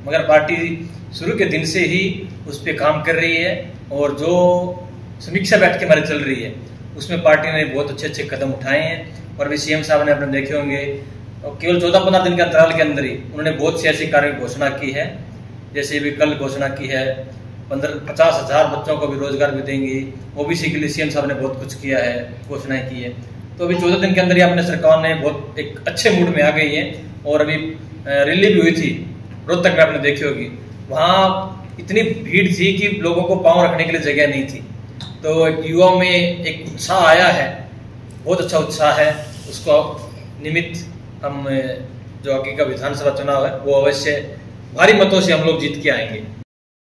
मगर पार्टी शुरू के दिन से ही उस पर काम कर रही है और जो समीक्षा बैठक हमारी चल रही है उसमें पार्टी ने बहुत अच्छे अच्छे कदम उठाए हैं। और भी सीएम साहब ने अपने देखे होंगे केवल 14-15 दिन के अंतराल के अंदर ही उन्होंने बहुत सी ऐसी कार्य घोषणा की है। जैसे भी कल घोषणा की है 50,000 बच्चों को भी रोजगार भी देंगी। ओबीसी के लिए सीएम साहब ने बहुत कुछ किया है, घोषणाएं की है। तो अभी 14 दिन के अंदर ही अपने सरकार ने बहुत एक अच्छे मूड में आ गई है। और अभी रैली भी हुई थी रोहतक में, आपने देखी होगी, वहाँ इतनी भीड़ थी कि लोगों को पाँव रखने के लिए जगह नहीं थी। तो एक युवाओं में एक उत्साह आया है, बहुत अच्छा उत्साह है। उसको निमित्त हम जो आगे का विधानसभा चुनाव है वो अवश्य भारी मतों से हम लोग जीत के आएंगे।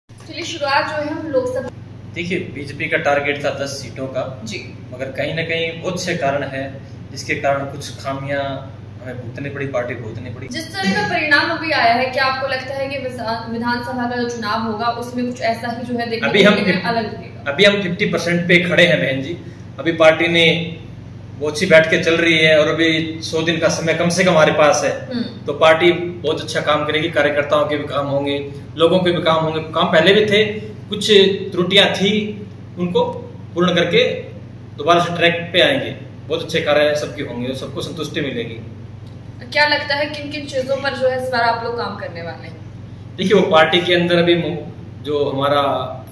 चलिए शुरुआत जो है हम लोकसभा, देखिए बीजेपी का टारगेट था 10 सीटों का जी, मगर कहीं ना कहीं बहुत से कारण है जिसके कारण कुछ खामियां हमें भुगतनी पड़ी, पार्टी भुगतनी पड़ी। जिस तरह का परिणाम अभी आया है, क्या आपको लगता है कि विधानसभा का जो चुनाव होगा उसमें कुछ ऐसा ही जो है देखने को अलग दिखेगा? अभी हम 50% पे खड़े हैं बहन जी। अभी पार्टी ने बहुत सी बैठ के चल रही है और अभी 100 दिन का समय कम से कम हमारे पास है। तो पार्टी बहुत अच्छा काम करेगी, कार्यकर्ताओं के भी काम होंगे, लोगों के भी काम होंगे। काम पहले भी थे, कुछ त्रुटियां थी, उनको पूर्ण करके दोबारा से ट्रैक पे आएंगे। बहुत अच्छे कार्य सबके होंगे, सबको संतुष्टि मिलेगी। क्या लगता है किन किन चीजों पर जो है इस बार आप लोग काम करने वाले हैं? देखिए वो पार्टी के अंदर अभी जो हमारा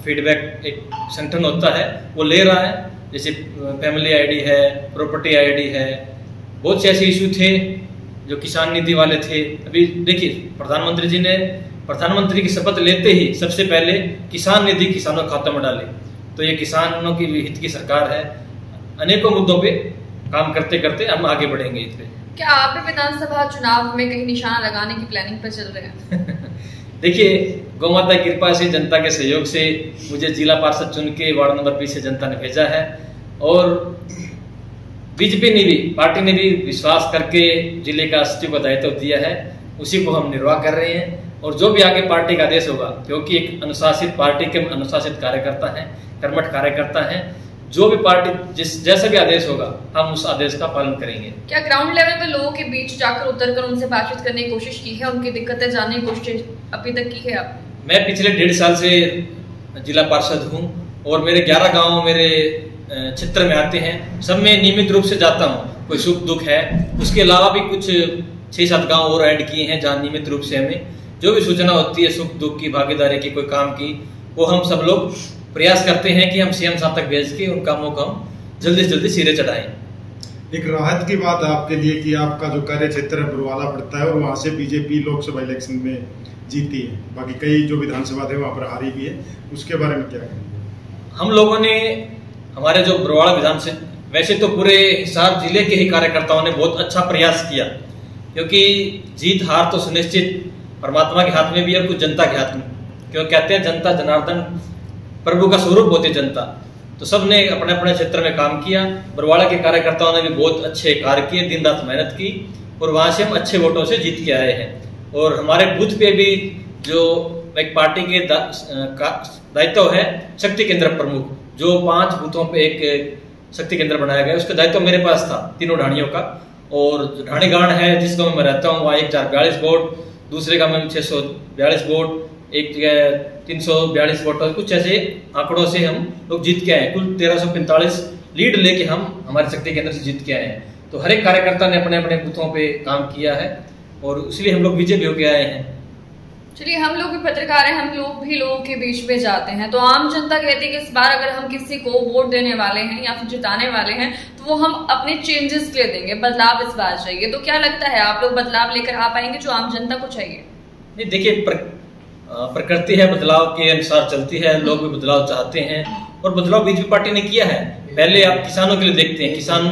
फीडबैक एक संगठन होता है वो ले रहा है। जैसे फैमिली आईडी है, प्रॉपर्टी आईडी है, बहुत से ऐसे इशू थे जो किसान निधि वाले थे। अभी देखिए प्रधानमंत्री जी ने प्रधानमंत्री की शपथ लेते ही सबसे पहले किसान निधि किसानों के खाते में डाले। तो ये किसानों की हित की सरकार है। अनेकों मुद्दों पे काम करते करते हम आगे बढ़ेंगे इस पे। क्या आप भी विधानसभा चुनाव में कहीं निशाना लगाने की प्लानिंग पर चल रहे हैं? देखिए गौ माता की कृपा से, जनता के सहयोग से मुझे जिला पार्षद चुन के वार्ड नंबर 20 से जनता ने भेजा है और बीजेपी ने भी, पार्टी ने भी विश्वास करके जिले का सचिव का दायित्व दिया है। उसी को हम निर्वाह कर रहे हैं और जो भी आगे पार्टी का आदेश होगा, क्योंकि एक अनुशासित पार्टी के अनुशासित कार्यकर्ता हैं, कर्मठ कार्यकर्ता हैं, जो भी पार्टी जैसा भी आदेश होगा हम उस आदेश का पालन करेंगे। क्या ग्राउंड लेवल पे लोगों के बीच जाकर उतरकर उनसे बातचीत करने की कोशिश की है, उनकी दिक्कतें जानने की कोशिश अभी तक की है आपने? मैं पिछले 1.5 साल से जिला पार्षद हूँ और मेरे 11 गांव मेरे क्षेत्र में आते हैं। सब में नियमित रूप से जाता हूँ, कोई सुख दुख है। उसके अलावा भी कुछ 6-7 गाँव और ऐड किए हैं जहाँ नियमित रूप से हमें जो भी सूचना होती है सुख दुख की, भागीदारी की, कोई काम की, वो हम सब लोग प्रयास करते हैं कि हम सीएम साहब तक भेज के उन कामों को हम जल्दी से जल्दी सिरे चढ़ाएं। एक राहत की बात है आपके लिए कि आपका जो कार्य क्षेत्र है बरवाला पड़ता है और वहाँ से बीजेपी लोकसभा इलेक्शन में जीती है। बाकी कई जो विधानसभा थे वहाँ पर हारी भी है, उसके बारे में क्या कहेंगे? हम लोगों ने हमारे जो बरवाला विधानसभा, वैसे तो पूरे हिसार जिले के ही कार्यकर्ताओं ने बहुत अच्छा प्रयास किया, क्योंकि जीत हार तो सुनिश्चित परमात्मा के हाथ में भी और कुछ जनता के हाथ में। क्यों कहते हैं जनता जनार्दन प्रभु का स्वरूप होती जनता। तो सब ने अपने अपने क्षेत्र में काम किया। बरवाड़ा के कार्यकर्ताओं ने भी बहुत अच्छे कार्य किए, दिन रात मेहनत की और वहां से हम अच्छे वोटों से जीत के आए हैं। और हमारे बूथ पे भी जो एक पार्टी के दायित्व है शक्ति केंद्र प्रमुख, जो 5 बूथों पे एक शक्ति केंद्र बनाया गया, उसका दायित्व मेरे पास था, तीनों ढाणियों का। और ढाणी गांव है जिस गाँव में मैं रहता हूँ वहाँ 1042 वोट, दूसरे गाँव में 642 वोट, एक जगह 342 वोटों, कुछ ऐसे आंकड़ों से हम लोग जीत के आए। कुल 1345 लीड लेके हम हमारे शक्ति केंद्र से जीत के आए हैं। तो हर एक कार्यकर्ता ने अपने अपने बूथों पे काम किया है और इसलिए हम लोग विजय भी होके आए हैं। चलिए हम लोग भी पत्रकार हैं, हम लोग भी लोगों के बीच में जाते हैं, तो आम जनता कहती है कि इस बार अगर हम किसी को वोट देने वाले हैं या फिर जिताने वाले हैं तो वो हम अपने चेंजेस के लिए देंगे, बदलाव इस बार चाहिए। तो क्या लगता है आप लोग बदलाव लेकर आ पाएंगे जो आम जनता को चाहिए? नहीं, देखिए प्रकृति है, बदलाव के अनुसार चलती है, लोग भी बदलाव चाहते हैं और बदलाव बीजेपी पार्टी ने किया है। पहले आप किसानों के लिए देखते हैं, किसान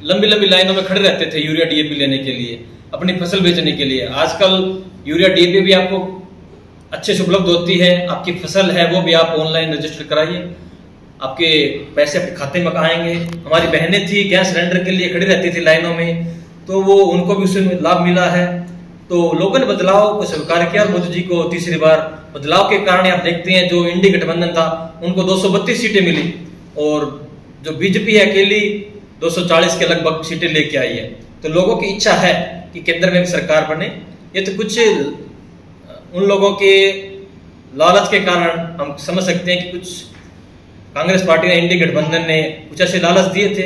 लंबी लंबी लाइनों में खड़े रहते थे यूरिया डीएपी लेने के लिए, अपनी फसल बेचने के लिए। आजकल यूरिया डीएपी भी आपको अच्छे से उपलब्ध होती है, आपकी फसल है वो भी आप ऑनलाइन रजिस्टर कराइए, आपके पैसे आपके खाते में आएंगे। हमारी बहनें थी गैस सिलेंडर के लिए खड़ी रहती थी लाइनों में, तो वो उनको भी उससे लाभ मिला है। तो लोगों ने बदलाव को स्वीकार किया और मोदी जी को तीसरी बार बदलाव के कारण आप देखते हैं जो इंडी गठबंधन था उनको 232 सीटें मिली और जो बीजेपी है अकेली 240 के लगभग सीटें लेके आई है। तो लोगों की इच्छा है कि केंद्र में भी सरकार बने। ये तो कुछ उन लोगों के लालच के कारण हम समझ सकते हैं कि कुछ कांग्रेस पार्टी ने, इंडी गठबंधन ने कुछ ऐसे लालच दिए थे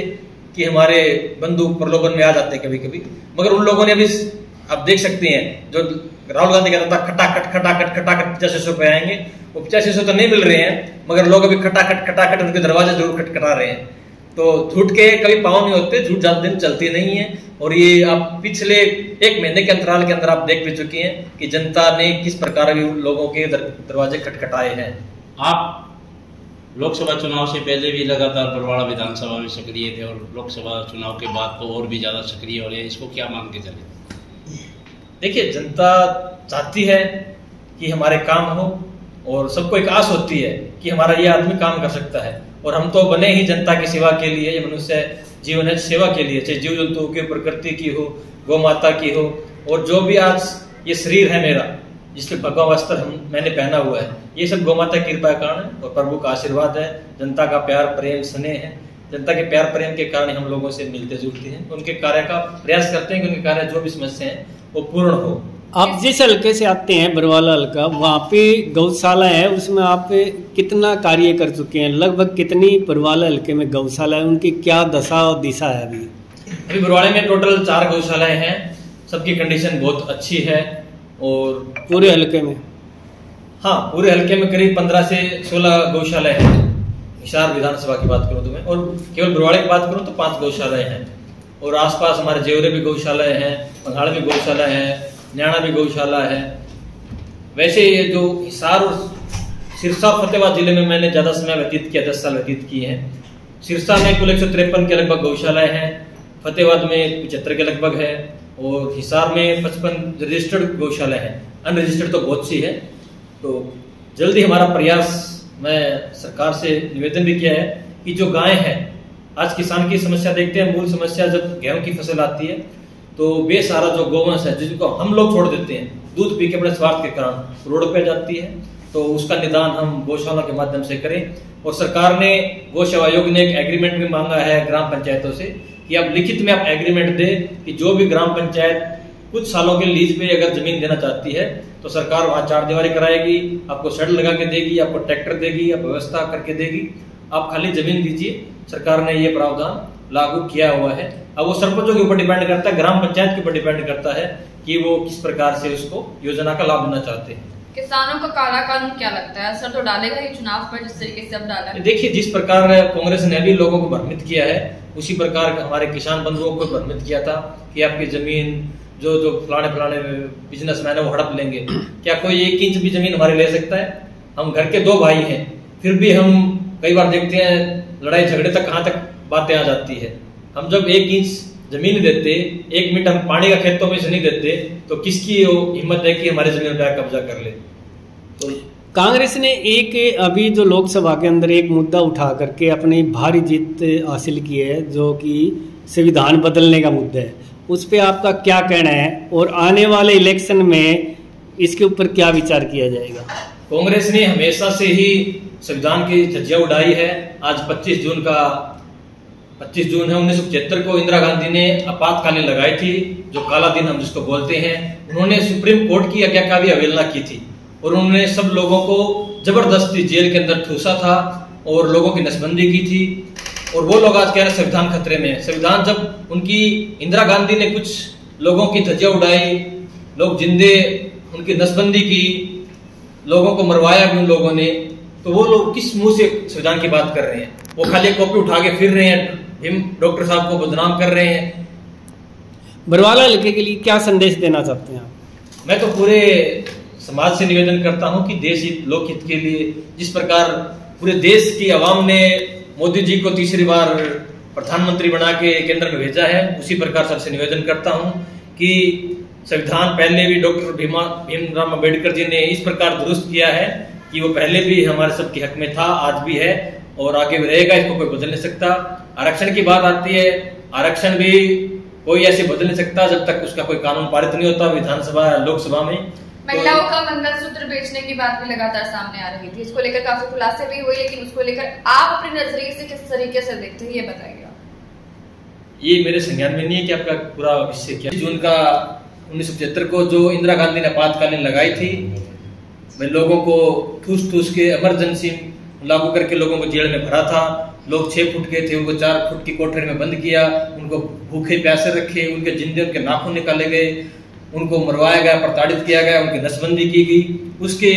कि हमारे बंधु प्रलोभन में आ जाते हैं कभी कभी। मगर उन लोगों ने अभी आप देख सकते हैं, जो राहुल गांधी कहता था खटाखट 8500 रुपए आएंगे, वो 8500 तो नहीं मिल रहे हैं, मगर लोग अभी खटाखट उनके दरवाजे जरूर खटखटा रहे हैं। तो झूठ के कभी पाँव नहीं होते, झूठ ज्यादा दिन चलती नहीं है। और ये आप पिछले 1 महीने के अंतराल के अंदर आप देख भी चुके हैं कि जनता ने किस प्रकार के लोगों के दरवाजे खटखटाए हैं। आप लोकसभा चुनाव से पहले भी लगातार बरवाड़ा विधानसभा में सक्रिय थे और लोकसभा चुनाव के बाद तो और भी ज्यादा सक्रिय हो रहे हैं, इसको क्या मान के चले? देखिए, जनता चाहती है कि हमारे काम हो और सबको एक आस होती है कि हमारा ये आदमी काम कर सकता है। और हम तो बने ही जनता की सेवा के लिए, ये मनुष्य जीवन है सेवा के लिए, चाहे जीव जंतुओं की, प्रकृति की हो, गौ माता की हो। और जो भी आज ये शरीर है मेरा, जिसके भगवा वस्त्र मैंने पहना हुआ है, ये सब गौ माता की कृपा का कारण है और प्रभु का आशीर्वाद है, जनता का प्यार प्रेम स्नेह है। जनता के प्यार प्रेम के कारण हम लोगों से मिलते जुलते हैं, उनके कार्य का प्रयास करते हैं कि उनके कार्य जो भी समस्या है वो पूर्ण हो। आप जिस हल्के से आते हैं बरवाला हल्का, वहाँ पे गौशाला है, उसमें आप कितना कार्य कर चुके हैं? लगभग कितनी बरवाला हल्के में गौशाला है, उनकी क्या दशा और दिशा है? अभी बरवाड़े में टोटल 4 गौशालाएं हैं, सबकी कंडीशन बहुत अच्छी है। और पूरे हल्के में? हाँ, पूरे हल्के में करीब 15 से 16 गौशालाएं हैं। हिसार विधानसभा की बात करूं तो मैं, और केवल बरवाड़े की बात करूं तो 5 गौशालाएं हैं। और आसपास हमारे जेवरे भी गौशालाएं हैं, पंघाड़ भी गौशाला है, न्याणा भी गौशाला है। वैसे ये जो हिसार और सिरसा फतेहाबाद जिले में मैंने ज्यादा समय व्यतीत किया, 10 साल व्यतीत किए हैं। सिरसा में कुल 153 के लगभग गौशालाएं हैं, फतेहाबाद में 75 के लगभग है, और हिसार में 55 रजिस्टर्ड गौशाला है। अनरजिस्टर्ड तो बहुत सी है। तो जल्दी हमारा प्रयास, मैं सरकार से निवेदन भी किया है कि जो गाय है, आज किसान की समस्या देखते हैं, मूल समस्या जब गेहूं की फसल आती है तो बेसहारा जो गौवंश है, जिसको हम लोग छोड़ देते हैं, दूध पी के अपने स्वार्थ के कारण रोड पे जाती है, तो उसका निदान हम गौशाला के माध्यम से करें। और सरकार ने, गौ सेवा आयोग ने एक एग्रीमेंट भी मांगा है ग्राम पंचायतों से कि आप लिखित में आप एग्रीमेंट दे कि जो भी ग्राम पंचायत कुछ सालों के लीज पे अगर जमीन देना चाहती है तो सरकार वहां 4 दीवारी कराएगी, आपको शेड लगा के देगी, आपको ट्रैक्टर देगी, आप व्यवस्था करके देगी, आप खाली जमीन दीजिए। सरकार ने ये प्रावधान लागू किया हुआ है। अब वो सरपंचों के ऊपर डिपेंड करता है, ग्राम पंचायत के ऊपर डिपेंड करता है कि वो किस प्रकार से उसको योजना का लाभ लेना चाहते हैं। किसानों का काला कानून क्या लगता है, असर तो डालेगा ये चुनाव पर जिस तरीके से अब डाला है? देखिए, जिस प्रकार कांग्रेस ने अभी लोगों को भ्रमित किया है, उसी प्रकार हमारे किसान बंधुओं को भ्रमित किया था कि आपकी जमीन जो फलाने बिजनेसमैन है वो हड़प लेंगे। क्या कोई 1 इंच भी जमीन हमारी ले सकता है? हम घर के 2 भाई हैं, फिर भी हम कई बार देखते हैं लड़ाई झगड़े तक कहाँ तक बातें आ जाती है। हम जब 1 इंच जमीन देते, 1 मिनट हम पानी का खेतों में से नहीं देते, तो किसकी वो हिम्मत है कि हमारी जमीन पर कब्जा कर ले? तो कांग्रेस ने एक अभी जो लोकसभा के अंदर एक मुद्दा उठा करके अपनी भारी जीत हासिल की है, जो कि संविधान बदलने का मुद्दा है, उस पे आपका क्या कहना है? और आने वाले इलेक्शन में इसके ऊपर क्या विचार किया जाएगा? कांग्रेस ने हमेशा से ही संविधान की धज्जियां उड़ाई है। आज 25 जून है 1975 को इंदिरा गांधी ने आपातकालीन लगाई थी, जो काला दिन हम जिसको बोलते हैं। उन्होंने सुप्रीम कोर्ट की आज्ञा का भी अवहेलना की थी और उन्होंने सब लोगों को जबरदस्ती जेल के अंदर ठूसा था और लोगों की नसबंदी की थी। और वो लोग आज कह रहे हैं संविधान खतरे में है। संविधान, जब उनकी इंदिरा गांधी ने कुछ लोगों की धज्जियां उड़ाई, लोग जिंदे उनकी नसबंदी की, लोगों को मरवाया भी उन लोगों ने, तो वो लोग किस मुंह से संविधान की बात कर रहे हैं? वो खाली कॉपी उठा के फिर रहे हैं, डॉक्टर साहब को बदनाम कर रहे हैं। बरवाला हल्के के लिए क्या संदेश देना चाहते हैं आप? मैं तो पूरे समाज से निवेदन करता हूं कि देश हित लोकहित के लिए, जिस प्रकार पूरे देश की आवाम ने मोदी जी को तीसरी बार प्रधानमंत्री बना के केंद्र में भेजा है, उसी प्रकार सबसे निवेदन करता हूं कि संविधान पहले भी डॉक्टर भीमराव अम्बेडकर जी ने इस प्रकार दुरुस्त किया है कि वो पहले भी हमारे सबके हक में था, आज भी है और आगे भी रहेगा, इसको कोई बदल नहीं सकता। आरक्षण की बात आती है, आरक्षण भी कोई ऐसे बदल नहीं सकता जब तक उसका कोई कानून पारित नहीं होता विधानसभा या लोकसभा में। महिलाओं का मंगलसूत्र बेचने की बात भी लगातार सामने आ रही थी, इसको लेकर काफी खुलासे भी हुए, लेकिन उसको लेकर आप अपने नजरिए से किस तरीके से देखते हैं, ये बताइए। ये मेरे संज्ञान में नहीं है कि आपका पूरा विषय क्या। जून का 1975 को जो इंदिरा गांधी ने आपातकालीन लगाई थी, लोगों को ठूस ठूस के इमरजेंसी लागू करके लोगों को जेल में भरा था। लोग 6 फुट के थे, उनको 4 फुट की कोठरी में बंद किया, उनको भूखे प्यासे रखे, उनके जिंदे उनके नाखून निकाले गए, उनको मरवाया गया, प्रताड़ित किया गया, उनकी नसबंदी की गई। उसके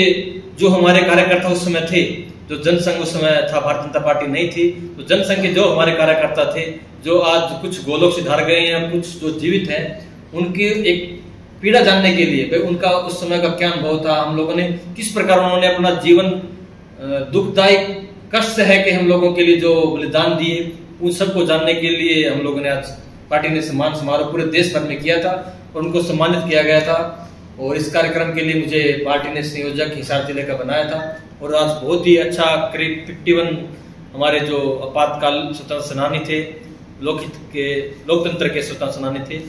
जो हमारे कार्यकर्ता उस समय थे, जो जनसंघ उस समय था, भारतीय जनता पार्टी नहीं थी, तो जनसंघ के जो हमारे कार्यकर्ता थे, जो आज कुछ गोलोक सिधार गए हैं, कुछ जो जीवित हैं, उनकी एक पीड़ा जानने के लिए उनका उस समय का क्या अनुभव था, हम लोगों ने किस प्रकार उन्होंने अपना जीवन दुखदायी कष्ट है कि हम लोगों के लिए जो बलिदान दिए, उन सबको जानने के लिए हम लोगों ने आज पार्टी ने सम्मान समारोह पूरे देश भर में किया था और उनको सम्मानित किया गया था। और इस कार्यक्रम के लिए मुझे पार्टी ने संयोजक हिसार जिले का बनाया था और आज बहुत ही अच्छा करीब 51 हमारे जो आपातकाल स्वतंत्र सेनानी थे, लोकतंत्र के स्वतंत्र सेनानी थे,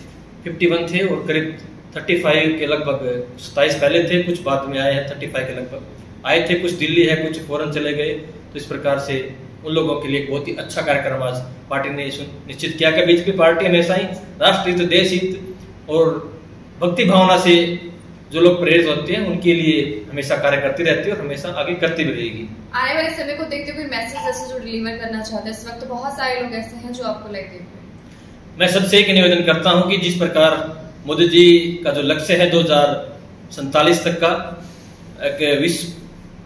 51 थे और करीब 35 के लगभग 27 पहले थे, कुछ बाद में आए हैं, 35 के लगभग आए थे, कुछ दिल्ली है, कुछ फौरन चले गए। तो इस प्रकार से उन लोगों के लिए बहुत ही अच्छा कार्यक्रम आज पार्टी ने निश्चित किया कि बीजेपी पार्टी हमेशा ही राष्ट्रहित, देश हित और भक्ति भावना से जो लोग प्रेरित होते हैं उनके लिए हमेशा कार्य करती रहती है और हमेशा आगे करती भी रहेगी। आने वाले समय को देखते हुए मैसेज ऐसे जो डिलीवर करना चाहते हैं, इस वक्त बहुत सारे लोग ऐसे हैं जो आपको लेते हैं। मैं सबसे एक निवेदन करता हूं कि जिस प्रकार मोदी जी का जो लक्ष्य है 2047 तक का एक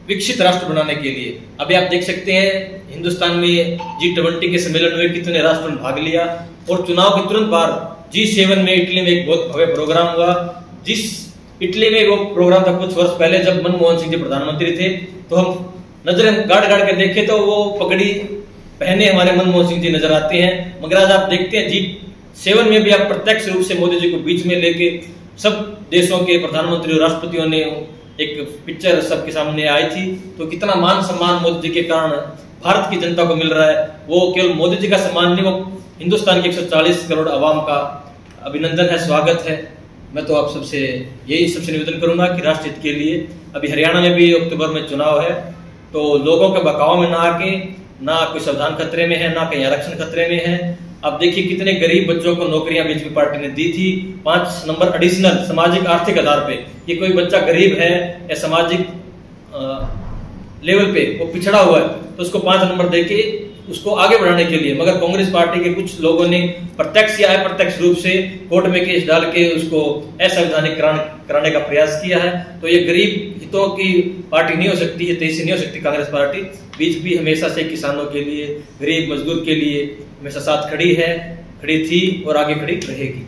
विकसित राष्ट्र बनाने के लिए, अभी आप देख सकते हैं हिंदुस्तान में G20 के सम्मेलन में कितने राष्ट्रों ने भाग लिया और चुनाव के तुरंत बाद G7 में इटली में एक बहुत भव्य प्रोग्राम हुआ। जिस इटली में वो प्रोग्राम था कुछ वर्ष पहले जब मनमोहन सिंह जी प्रधानमंत्री थे, तो हम नजरें गाड़ गाड़ के देखे तो वो पगड़ी पहने हमारे मनमोहन सिंह जी नजर आते हैं। मगर आज आप देखते हैं G7 में भी आप प्रत्यक्ष रूप से मोदी जी को बीच में लेके सब देशों के प्रधानमंत्री और राष्ट्रपतियों ने एक पिक्चर सबके सामने आई थी। तो कितना मान सम्मान मोदी जी के कारण भारत की जनता को मिल रहा है। वो केवल मोदी जी का सम्मान नहीं, वो हिंदुस्तान के 140 करोड़ आवाम का अभिनंदन है, स्वागत है। मैं तो आप सबसे यही सबसे निवेदन करूंगा कि राष्ट्र हित के लिए अभी हरियाणा में भी अक्टूबर में चुनाव है, तो लोगों के बहकाव में ना आके, ना कोई संविधान खतरे में है, ना कहीं आरक्षण खतरे में है। अब देखिए कितने गरीब बच्चों को नौकरियां बीजेपी पार्टी ने दी थी 5 नंबर एडिशनल सामाजिक आर्थिक आधार पे। ये कोई बच्चा गरीब है या सामाजिक लेवल पे वो पिछड़ा हुआ है तो उसको 5 नंबर देके उसको आगे बढ़ाने के लिए, मगर कांग्रेस पार्टी के कुछ लोगों ने प्रत्यक्ष या अप्रत्यक्ष रूप से कोर्ट में केस डाल के उसको असंवैधानिक कराने का प्रयास किया है। तो ये गरीब हितों की पार्टी नहीं हो सकती, ये तेजी से नहीं हो सकती कांग्रेस पार्टी। बीजेपी हमेशा से किसानों के लिए, गरीब मजदूर के लिए हमेशा साथ खड़ी है, खड़ी थी और आगे खड़ी रहेगी।